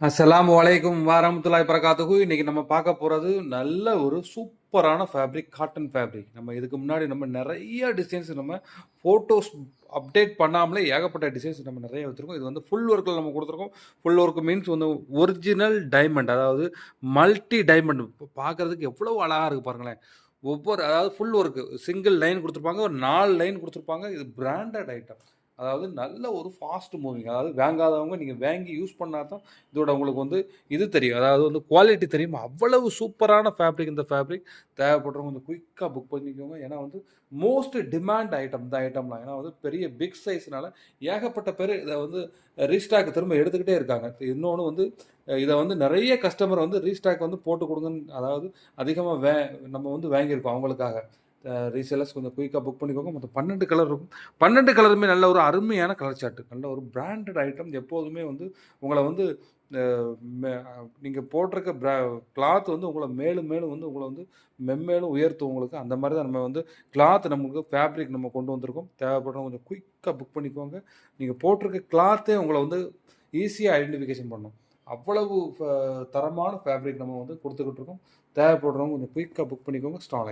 அஸ்ஸலாமு அலைக்கும் வரஹ்மத்துல்லாஹி வபரகாத்துஹு. இன்னைக்கு நம்ம பார்க்க போறது நல்ல ஒரு சூப்பரான ஃபேப்ரிக், காட்டன் ஃபேப்ரிக். நம்ம இதுக்கு முன்னாடி நம்ம நெறைய டிசைன்ஸ் நம்ம ஃபோட்டோஸ் அப்டேட் பண்ணாமலே ஏகப்பட்ட டிசைன்ஸ் நம்ம நெறைய வச்சிருக்கோம். இது வந்து ஃபுல் ஒர்க்ல நம்ம குடுத்துருக்கோம். ஃபுல் ஒர்க் மீன்ஸ் வந்து ஒரிஜினல் டைமண்ட், அதாவது மல்டி டைமண்ட். பார்க்கறதுக்கு எவ்வளவு அழகா இருக்கு பாருங்களேன். அதாவது ஃபுல் ஒர்க் சிங்கிள் லைன் குடுத்துருப்பாங்க. ஒரு 4 லைன் குடுத்துருப்பாங்க. இது பிராண்டட் ஐட்டம். அதாவது நல்ல ஒரு ஃபாஸ்ட் மூவிங். அதாவது வாங்காதவங்க நீங்க வாங்கி யூஸ் பண்ணா தான் இதோட உங்களுக்கு வந்து இது தெரியும். அதாவது வந்து குவாலிட்டி தெரியும். அவ்வளவு சூப்பரான ஃபேப்ரிக் இந்த ஃபேப்ரிக். தேவைப்படுறவங்க கொஞ்சம் குயிக்கா புக் பண்ணிக்கோங்க. ஏன்னா வந்து மோஸ்ட் டிமாண்ட் ஐட்டம் இந்த ஐட்டம்லாம். ஏன்னா வந்து பெரிய பிக் சைஸ்னால ஏகப்பட்ட பேர் இத வந்து ரீஸ்டாக் திரும்ப எடுத்துக்கிட்டே இருக்காங்க. இன்னொன்னு வந்து இத வந்து நெறைய கஸ்டமர் வந்து ரீஸ்டாக் வந்து போட்டு குடுங்கன்னு, அதாவது அதிகமா நம்ம வந்து வாங்கியிருக்கோம் அவங்களுக்காக. ரீசெல்லர்ஸ் கொஞ்சம் குயிக்கா புக் பண்ணிக்கோங்க. மொத்தம் 12 கலர் இருக்கும். 12 கலருமே நல்ல ஒரு அருமையான கலர் சார்ட். நல்ல ஒரு பிராண்டட் ஐட்டம். எப்போதுமே வந்து உங்கள வந்து அ மெ நீங்க போட்டிருக்க கிளாத் வந்து உங்கள மேலும் மேலும் வந்து உங்கள வந்து மென்மேலும் உயர்த்தும் உங்களுக்கு. அந்த மாரி தான் நம்ம வந்து கிளாத் நமக்கு ஃபேப்ரிக் நம்ம கொண்டு வந்திருக்கோம். தேவைப்படுறவங்க கொஞ்சம் குயிக்கா புக் பண்ணிக்கோங்க. நீங்க போட்டிருக்க கிளாத்தே உங்கள வந்து ஈஸியா ஐடென்டிஃபிகேஷன் பண்ணும். அவ்வளவு தரமான ஃபேப்ரிக் நம்ம வந்து குடுத்துக்கிட்டு இருக்கோம். தேவைப்படுறவங்க கொஞ்சம் குயிக்கா புக் பண்ணிக்கோங்க. ஸ்டால்